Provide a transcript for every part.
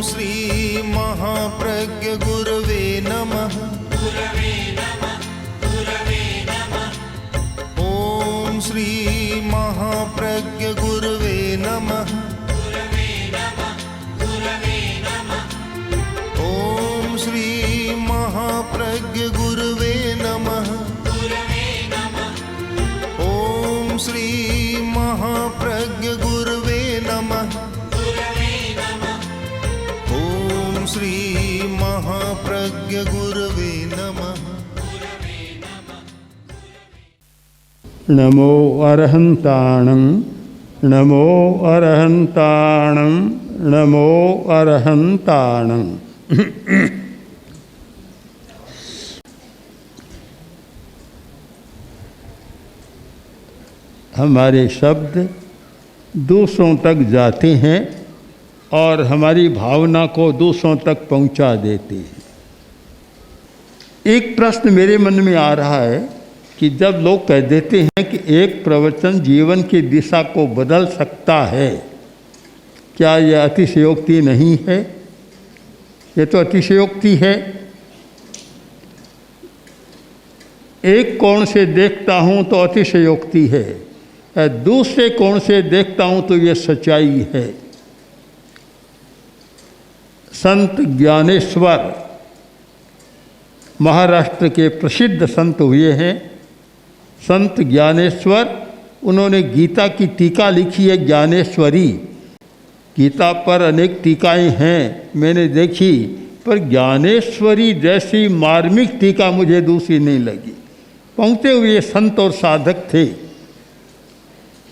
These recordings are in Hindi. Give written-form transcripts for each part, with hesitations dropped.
श्री महाप्रज्ञ गुरवे नमः। ओम श्री महाप्रज्ञ गुरवे नमः। ओम श्री महाप्रज्ञ गुरवे नमः। ओम श्री महाप्रज्ञ गुरवे नमः। ओम श्री महाप्रज्ञ गुरवे नमः। नमो अरहंताणं नमो अरहंताणं नमो अरहंताणं। हमारे शब्द दूसरों तक जाते हैं और हमारी भावना को दूसरों तक पहुंचा देते हैं। एक प्रश्न मेरे मन में आ रहा है कि जब लोग कह देते हैं कि एक प्रवचन जीवन की दिशा को बदल सकता है, क्या यह अतिशयोक्ति नहीं है? ये तो अतिशयोक्ति है। एक कोण से देखता हूँ तो अतिशयोक्ति है, दूसरे कोण से देखता हूँ तो ये सच्चाई है। संत ज्ञानेश्वर महाराष्ट्र के प्रसिद्ध संत हुए हैं। संत ज्ञानेश्वर, उन्होंने गीता की टीका लिखी है ज्ञानेश्वरी। गीता पर अनेक टीकाएं हैं, मैंने देखी, पर ज्ञानेश्वरी जैसी मार्मिक टीका मुझे दूसरी नहीं लगी। पहुँचे हुए संत और साधक थे,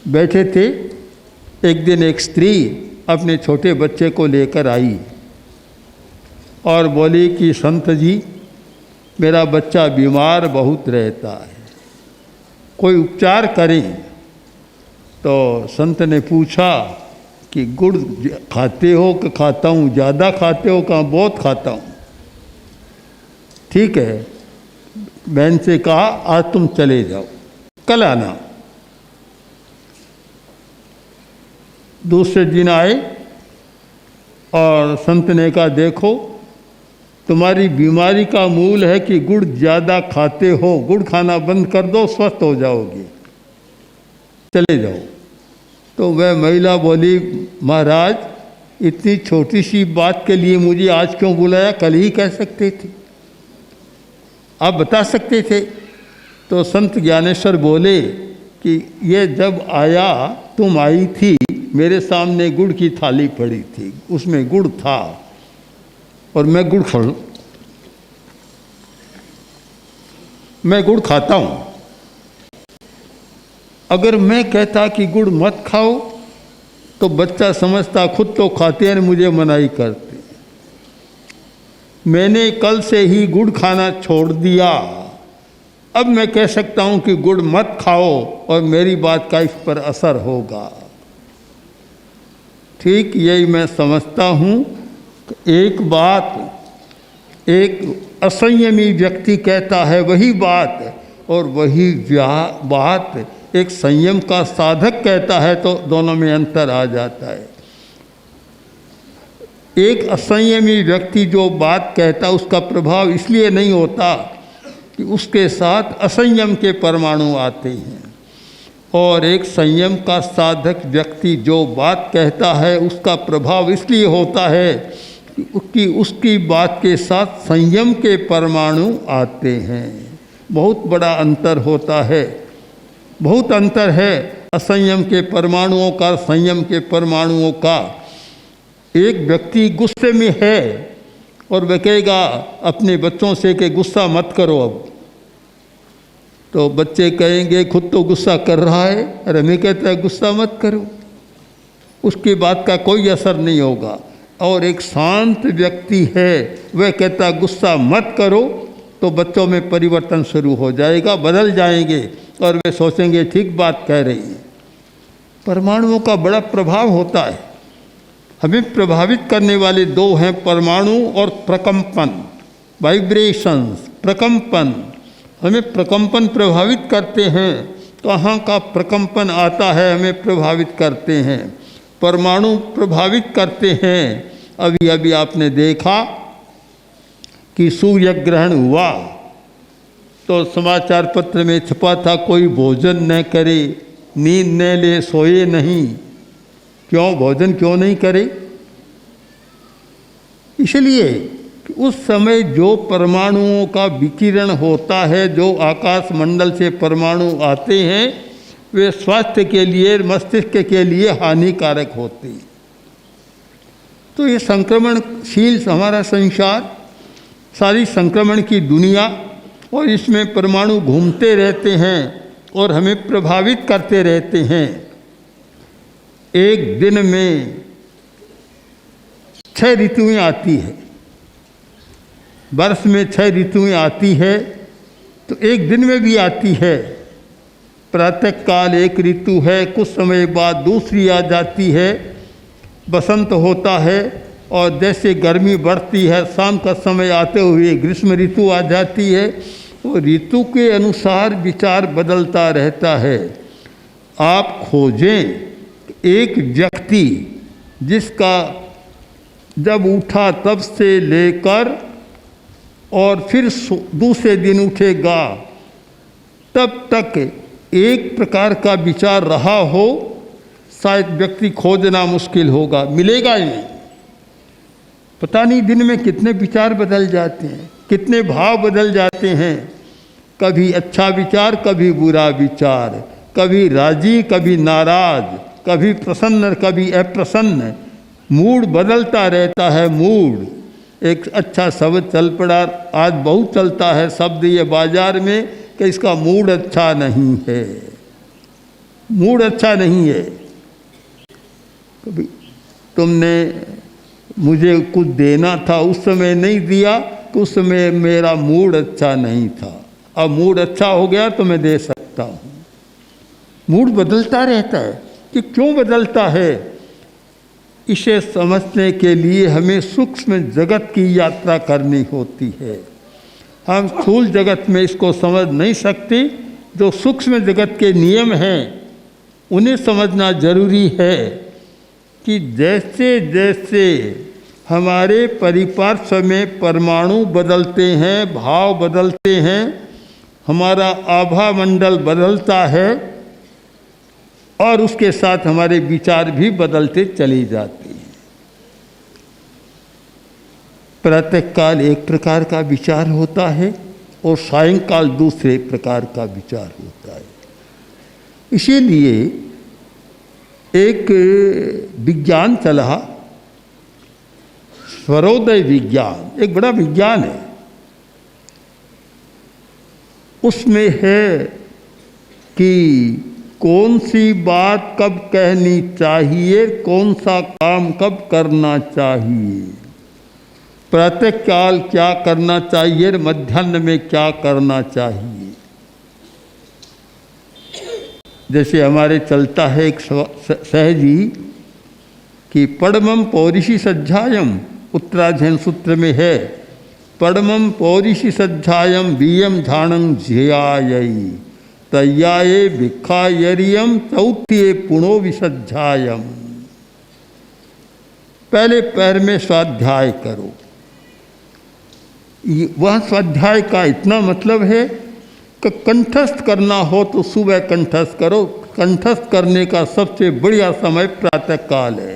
बैठे थे। एक दिन एक स्त्री अपने छोटे बच्चे को लेकर आई और बोली कि संत जी, मेरा बच्चा बीमार बहुत रहता है, कोई उपचार करें। तो संत ने पूछा कि गुड़ खाते हो कि खाता हूँ? ज़्यादा खाते हो? कहाँ बहुत खाता हूँ। ठीक है। बहन से कहा आज तुम चले जाओ, कल आना। दूसरे दिन आए और संत ने कहा देखो, तुम्हारी बीमारी का मूल है कि गुड़ ज़्यादा खाते हो, गुड़ खाना बंद कर दो, स्वस्थ हो जाओगे, चले जाओ। तो वह महिला बोली, महाराज इतनी छोटी सी बात के लिए मुझे आज क्यों बुलाया? कल ही कह सकते थे, आप बता सकते थे। तो संत ज्ञानेश्वर बोले कि ये जब आया, तुम आई थी, मेरे सामने गुड़ की थाली पड़ी थी, उसमें गुड़ था और मैं गुड़ खाता हूँ। अगर मैं कहता कि गुड़ मत खाओ तो बच्चा समझता खुद तो खाते हैं, मुझे मनाही करते। मैंने कल से ही गुड़ खाना छोड़ दिया, अब मैं कह सकता हूँ कि गुड़ मत खाओ और मेरी बात का इस पर असर होगा। ठीक यही मैं समझता हूँ। एक बात एक असंयमी व्यक्ति कहता है वही बात, और वही बात एक संयम का साधक कहता है, तो दोनों में अंतर आ जाता है। एक असंयमी व्यक्ति जो बात कहता है उसका प्रभाव इसलिए नहीं होता कि उसके साथ असंयम के परमाणु आते हैं, और एक संयम का साधक व्यक्ति जो बात कहता है उसका प्रभाव इसलिए होता है कि उसकी बात के साथ संयम के परमाणु आते हैं। बहुत बड़ा अंतर होता है, बहुत अंतर है असंयम के परमाणुओं का, संयम के परमाणुओं का। एक व्यक्ति गुस्से में है और वह कहेगा अपने बच्चों से कि गुस्सा मत करो अब, तो बच्चे कहेंगे खुद तो गुस्सा कर रहा है, और हमें कहता है गुस्सा मत करो, उसकी बात का कोई असर नहीं होगा। और एक शांत व्यक्ति है, वह कहता गुस्सा मत करो, तो बच्चों में परिवर्तन शुरू हो जाएगा, बदल जाएंगे और वे सोचेंगे ठीक बात कह रही है। परमाणुओं का बड़ा प्रभाव होता है। हमें प्रभावित करने वाले दो हैं, परमाणु और प्रकंपन, वाइब्रेशंस, प्रकंपन। हमें प्रकंपन प्रभावित करते हैं। कहाँ का प्रकंपन आता है हमें प्रभावित करते हैं। परमाणु प्रभावित करते हैं। अभी अभी आपने देखा कि सूर्य ग्रहण हुआ तो समाचार पत्र में छपा था कोई भोजन न करे, नींद न ले, सोए नहीं। क्यों भोजन क्यों नहीं करे? इसलिए कि उस समय जो परमाणुओं का विकिरण होता है, जो आकाश मंडल से परमाणु आते हैं, वे स्वास्थ्य के लिए, मस्तिष्क के लिए हानिकारक होते हैं। तो ये संक्रमणशील हमारा संसार, सारी संक्रमण की दुनिया, और इसमें परमाणु घूमते रहते हैं और हमें प्रभावित करते रहते हैं। एक दिन में 6 ऋतुएं आती है, वर्ष में 6 ऋतुएं आती है, तो एक दिन में भी आती है। प्रातःकाल एक ऋतु है, कुछ समय बाद दूसरी आ जाती है, बसंत होता है, और जैसे गर्मी बढ़ती है शाम का समय आते हुए ग्रीष्म ऋतु आ जाती है। वो ऋतु के अनुसार विचार बदलता रहता है। आप खोजें एक व्यक्ति जिसका जब उठा तब से लेकर और फिर दूसरे दिन उठेगा तब तक एक प्रकार का विचार रहा हो, शायद व्यक्ति खोजना मुश्किल होगा, मिलेगा ही नहीं। पता नहीं दिन में कितने विचार बदल जाते हैं, कितने भाव बदल जाते हैं। कभी अच्छा विचार, कभी बुरा विचार, कभी राजी, कभी नाराज, कभी प्रसन्न, कभी अप्रसन्न। मूड बदलता रहता है। मूड एक अच्छा शब्द चल पड़ा, आज बहुत चलता है शब्द ये बाजार में कि इसका मूड अच्छा नहीं है, मूड अच्छा नहीं है। कभी तुमने मुझे कुछ देना था, उस समय नहीं दिया, तो उस समय मेरा मूड अच्छा नहीं था, अब मूड अच्छा हो गया तो मैं दे सकता हूँ। मूड बदलता रहता है। कि क्यों बदलता है, इसे समझने के लिए हमें सूक्ष्म जगत की यात्रा करनी होती है। हम स्थूल जगत में इसको समझ नहीं सकते। जो सूक्ष्म जगत के नियम हैं उन्हें समझना जरूरी है कि जैसे जैसे हमारे परिपार्श्व में परमाणु बदलते हैं, भाव बदलते हैं, हमारा आभा मंडल बदलता है और उसके साथ हमारे विचार भी बदलते चले जाते हैं। प्रातःकाल एक प्रकार का विचार होता है और सायंकाल दूसरे प्रकार का विचार होता है। इसीलिए एक विज्ञान चला, स्वरोदय विज्ञान, एक बड़ा विज्ञान है। उसमें है कि कौन सी बात कब कहनी चाहिए, कौन सा काम कब करना चाहिए, प्रातःकाल क्या करना चाहिए, मध्याह्न में क्या करना चाहिए। जैसे हमारे चलता है एक सहजी कि पड़मम पौरिषि सज्जायम, उत्तराध्ययन सूत्र में है, पड़मम पौरिषि सज्जायम बीयम झाणं झेयायई तय्याये भिक्षायरियम चौथ्ये पुणो विसज्जायम। पहले पैर में स्वाध्याय करो। वह स्वाध्याय का इतना मतलब है कि कंठस्थ करना हो तो सुबह कंठस्थ करो। कंठस्थ करने का सबसे बढ़िया समय प्रातःकाल है।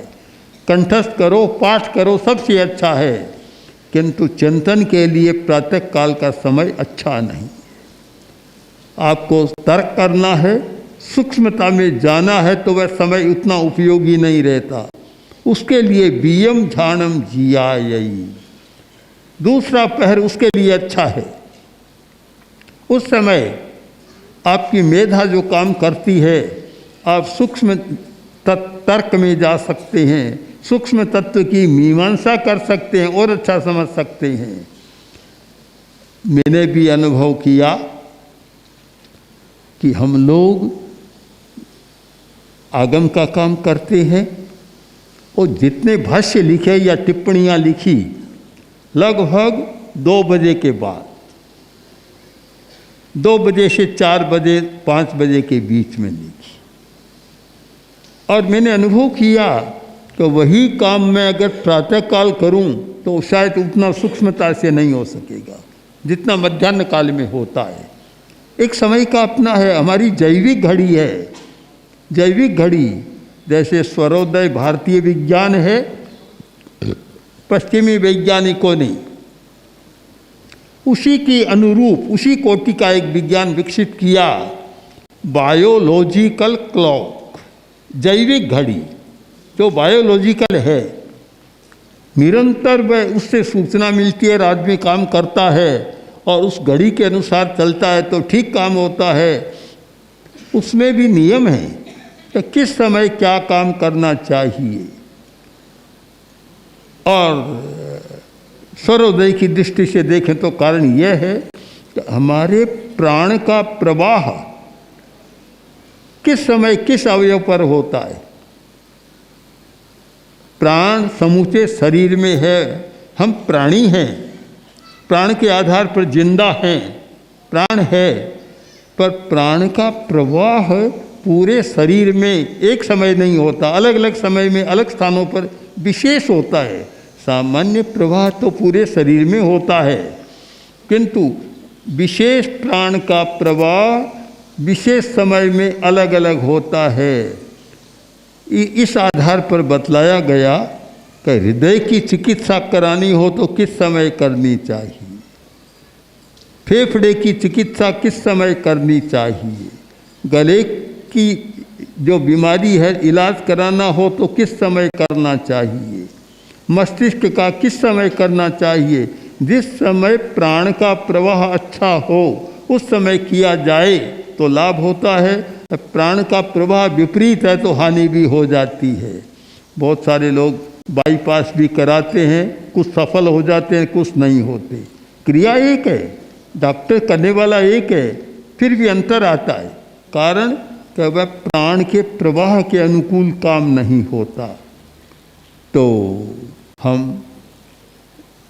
कंठस्थ करो, पाठ करो, सबसे अच्छा है। किंतु चिंतन के लिए प्रातःकाल का समय अच्छा नहीं। आपको तर्क करना है, सूक्ष्मता में जाना है तो वह समय उतना उपयोगी नहीं रहता। उसके लिए बीयम झाणम जियायई, दूसरा पहर उसके लिए अच्छा है। उस समय आपकी मेधा जो काम करती है, आप सूक्ष्म तर्क में जा सकते हैं, सूक्ष्म तत्व की मीमांसा कर सकते हैं और अच्छा समझ सकते हैं। मैंने भी अनुभव किया कि हम लोग आगम का काम करते हैं और जितने भाष्य लिखे या टिप्पणियाँ लिखी लगभग 2 बजे के बाद, 2 बजे से 4 बजे 5 बजे के बीच में लिखी। और मैंने अनुभव किया तो वही काम मैं अगर प्रातःकाल करूं तो शायद उतना सूक्ष्मता से नहीं हो सकेगा जितना मध्याह्न काल में होता है। एक समय का अपना है, हमारी जैविक घड़ी है। जैविक घड़ी जैसे स्वरोदय भारतीय विज्ञान है, पश्चिमी वैज्ञानिकों ने उसी के अनुरूप उसी कोटि का एक विज्ञान विकसित किया, बायोलॉजिकल क्लॉक, जैविक घड़ी जो बायोलॉजिकल है। निरंतर वह उससे सूचना मिलती है, आदमी काम करता है और उस घड़ी के अनुसार चलता है तो ठीक काम होता है। उसमें भी नियम है कि किस समय क्या काम करना चाहिए। और सर्वोदय की दृष्टि से देखें तो कारण यह है कि हमारे प्राण का प्रवाह किस समय किस अवयव पर होता है। प्राण समूचे शरीर में है, हम प्राणी हैं, प्राण के आधार पर जिंदा हैं, प्राण है, पर प्राण का प्रवाह पूरे शरीर में एक समय नहीं होता, अलग अलग समय में अलग स्थानों पर विशेष होता है। सामान्य प्रवाह तो पूरे शरीर में होता है, किंतु विशेष प्राण का प्रवाह विशेष समय में अलग अलग होता है। इस आधार पर बतलाया गया कि हृदय की चिकित्सा करानी हो तो किस समय करनी चाहिए, फेफड़े की चिकित्सा किस समय करनी चाहिए, गले की जो बीमारी है इलाज कराना हो तो किस समय करना चाहिए, मस्तिष्क का किस समय करना चाहिए। जिस समय प्राण का प्रवाह अच्छा हो उस समय किया जाए तो लाभ होता है, प्राण का प्रवाह विपरीत है तो हानि भी हो जाती है। बहुत सारे लोग बाईपास भी कराते हैं, कुछ सफल हो जाते हैं, कुछ नहीं होते। क्रिया एक है, डॉक्टर करने वाला एक है, फिर भी अंतर आता है। कारण कि वह प्राण के प्रवाह के अनुकूल काम नहीं होता। तो हम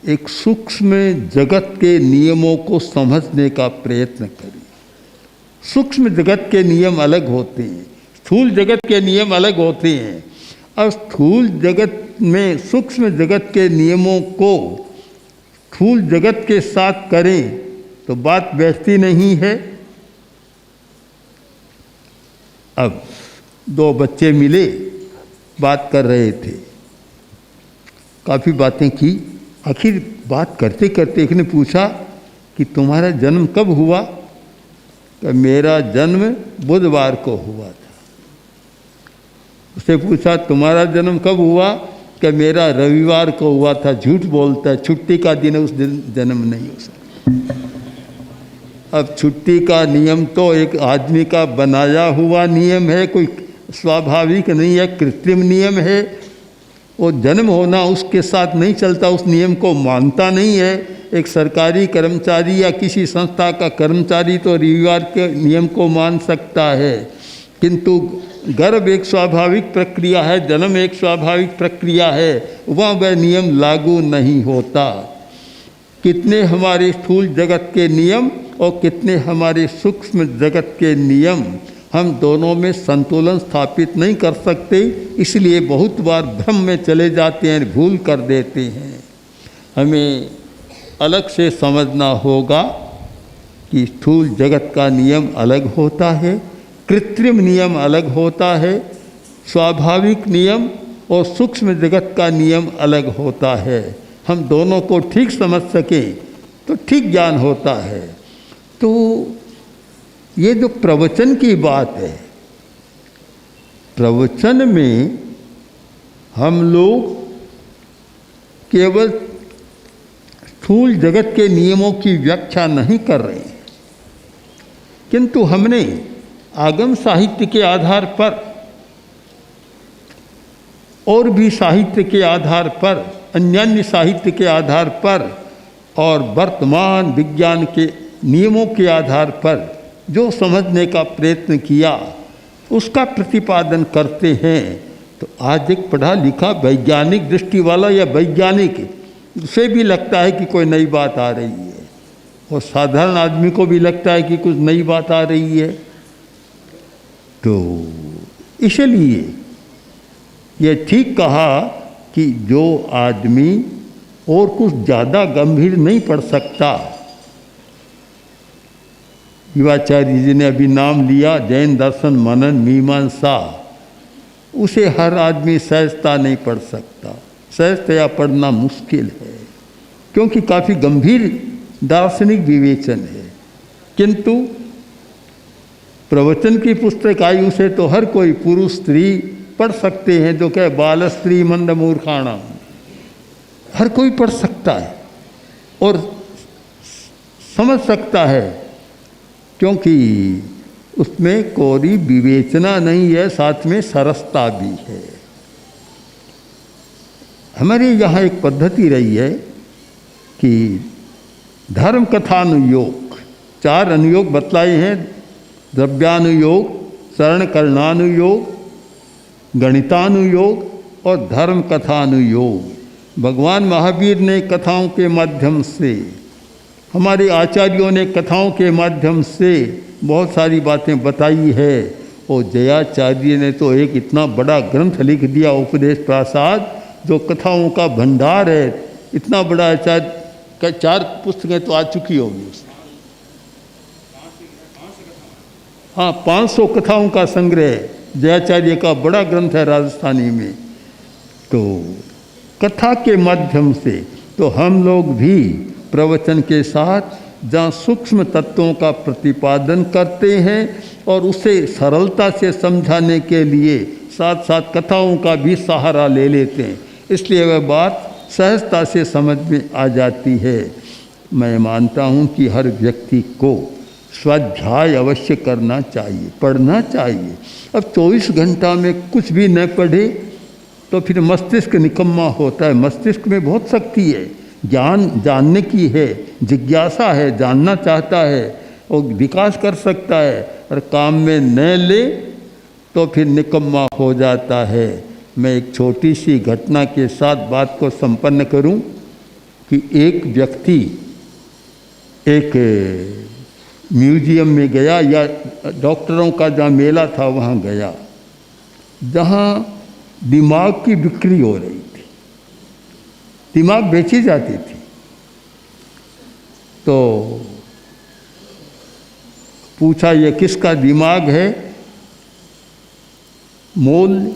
एक सूक्ष्म जगत के नियमों को समझने का प्रयत्न करें। सूक्ष्म जगत के नियम अलग होते हैं, स्थूल जगत के नियम अलग होते हैं। और स्थूल जगत में सूक्ष्म जगत के नियमों को स्थूल जगत के साथ करें तो बात बैठती नहीं है। अब दो बच्चे मिले, बात कर रहे थे, काफ़ी बातें की। आखिर बात करते करते एक ने पूछा कि तुम्हारा जन्म कब हुआ? कि मेरा जन्म बुधवार को हुआ था। उससे पूछा तुम्हारा जन्म कब हुआ? कि मेरा रविवार को हुआ था। झूठ बोलता है, छुट्टी का दिन उस दिन जन्म नहीं हो सकता। अब छुट्टी का नियम तो एक आदमी का बनाया हुआ नियम है, कोई स्वाभाविक नहीं है, कृत्रिम नियम है। वो जन्म होना उसके साथ नहीं चलता, उस नियम को मानता नहीं है। एक सरकारी कर्मचारी या किसी संस्था का कर्मचारी तो रविवार के नियम को मान सकता है, किंतु गर्भ एक स्वाभाविक प्रक्रिया है, जन्म एक स्वाभाविक प्रक्रिया है, वहाँ वह नियम लागू नहीं होता। कितने हमारे स्थूल जगत के नियम और कितने हमारे सूक्ष्म जगत के नियम, हम दोनों में संतुलन स्थापित नहीं कर सकते, इसलिए बहुत बार भ्रम में चले जाते हैं, भूल कर देते हैं। हमें अलग से समझना होगा कि स्थूल जगत का नियम अलग होता है, कृत्रिम नियम अलग होता है, स्वाभाविक नियम और सूक्ष्म जगत का नियम अलग होता है। हम दोनों को ठीक समझ सकें तो ठीक ज्ञान होता है। तो ये जो प्रवचन की बात है, प्रवचन में हम लोग केवल स्थूल जगत के नियमों की व्याख्या नहीं कर रहे हैं, किंतु हमने आगम साहित्य के आधार पर और भी साहित्य के आधार पर, अन्यान्य साहित्य के आधार पर और वर्तमान विज्ञान के नियमों के आधार पर जो समझने का प्रयत्न किया उसका प्रतिपादन करते हैं। तो आज एक पढ़ा लिखा वैज्ञानिक दृष्टि वाला या वैज्ञानिक, उसे भी लगता है कि कोई नई बात आ रही है, और साधारण आदमी को भी लगता है कि कुछ नई बात आ रही है। तो इसलिए ये ठीक कहा कि जो आदमी और कुछ ज़्यादा गंभीर नहीं पढ़ सकता, युवाचार्य जी ने अभी नाम लिया जैन दर्शन मनन मीमांसा, उसे हर आदमी सहजता नहीं पढ़ सकता। सहजतया पढ़ना मुश्किल है क्योंकि काफ़ी गंभीर दार्शनिक विवेचन है। किंतु प्रवचन की पुस्तक आई उसे तो हर कोई पुरुष स्त्री पढ़ सकते हैं, जो कहे बाल स्त्री मंद मूर्खाणा, हर कोई पढ़ सकता है और समझ सकता है, क्योंकि उसमें कोई विवेचना नहीं है, साथ में सरसता भी है। हमारे यहाँ एक पद्धति रही है कि धर्म कथानुयोग 4 अनुयोग बतलाए हैं, द्रव्यानुयोग, शरण करणानुयोग, गणितानुयोग और धर्म कथानुयोग। भगवान महावीर ने कथाओं के माध्यम से, हमारे आचार्यों ने कथाओं के माध्यम से बहुत सारी बातें बताई है, और जयाचार्य ने तो एक इतना बड़ा ग्रंथ लिख दिया उपदेश प्रासाद, जो कथाओं का भंडार है। इतना बड़ा आचार्य का 4 पुस्तकें तो आ चुकी होगी। हाँ, 500 कथाओं का संग्रह जयाचार्य का बड़ा ग्रंथ है राजस्थानी में। तो कथा के माध्यम से तो हम लोग भी प्रवचन के साथ जहाँ सूक्ष्म तत्वों का प्रतिपादन करते हैं और उसे सरलता से समझाने के लिए साथ साथ कथाओं का भी सहारा ले लेते हैं, इसलिए वह बात सहजता से समझ में आ जाती है। मैं मानता हूँ कि हर व्यक्ति को स्वाध्याय अवश्य करना चाहिए, पढ़ना चाहिए। अब 24 घंटा में कुछ भी न पढ़े तो फिर मस्तिष्क निकम्मा होता है। मस्तिष्क में बहुत शक्ति है, ज्ञान जानने की है, जिज्ञासा है, जानना चाहता है और विकास कर सकता है, और काम में न ले तो फिर निकम्मा हो जाता है। मैं एक छोटी सी घटना के साथ बात को संपन्न करूं कि एक व्यक्ति एक म्यूजियम में गया, या डॉक्टरों का जहाँ मेला था वहाँ गया, जहाँ दिमाग की बिक्री हो रही थी, दिमाग बेची जाती थी। तो पूछा ये किसका दिमाग है? मोल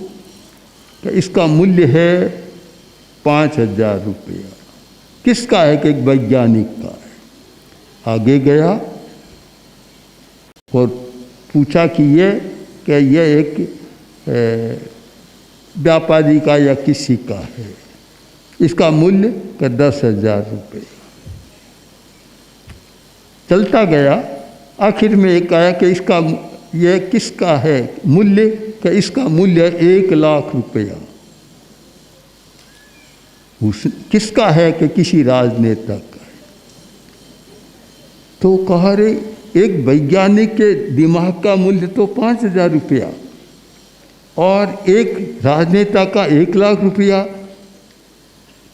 इसका मूल्य है 5,000 रुपया। किसका है? कि एक वैज्ञानिक का है। आगे गया और पूछा कि ये एक व्यापारी का या किसी का है, इसका मूल्य का 10,000 रुपये। चलता गया, आखिर में एक आया कि इसका ये किसका है मूल्य? कि इसका मूल्य 1,00,000 रुपया। किसका है? कि किसी राजनेता का है। तो कहा रे, एक वैज्ञानिक के दिमाग का मूल्य तो 5,000 रुपया और एक राजनेता का 1,00,000 रुपया,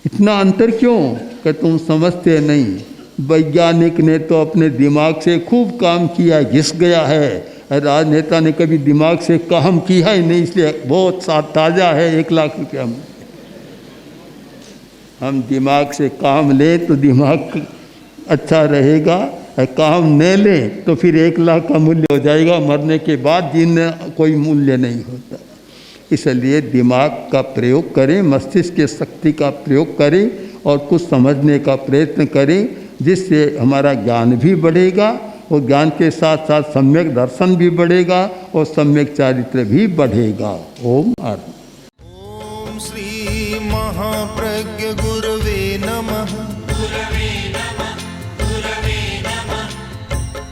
इतना अंतर क्यों? कि तुम समझते नहीं, वैज्ञानिक ने तो अपने दिमाग से खूब काम किया, घिस गया है। राजनेता ने कभी दिमाग से काम किया ही नहीं, इसलिए बहुत ताज़ा है 1,00,000 रुपया में। हम दिमाग से काम लें तो दिमाग अच्छा रहेगा, काम न लें तो फिर 1,00,000 का मूल्य हो जाएगा। मरने के बाद जीने कोई मूल्य नहीं होता। इसलिए दिमाग का प्रयोग करें, मस्तिष्क की शक्ति का प्रयोग करें और कुछ समझने का प्रयत्न करें, जिससे हमारा ज्ञान भी बढ़ेगा और ज्ञान के साथ साथ सम्यक दर्शन भी बढ़ेगा और सम्यक चारित्र भी बढ़ेगा। ओम आत्मा। ओम श्री महाप्रज्ञ गुरवे नमः।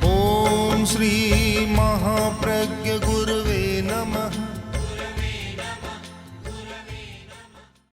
ओम श्री महाप्रज्ञ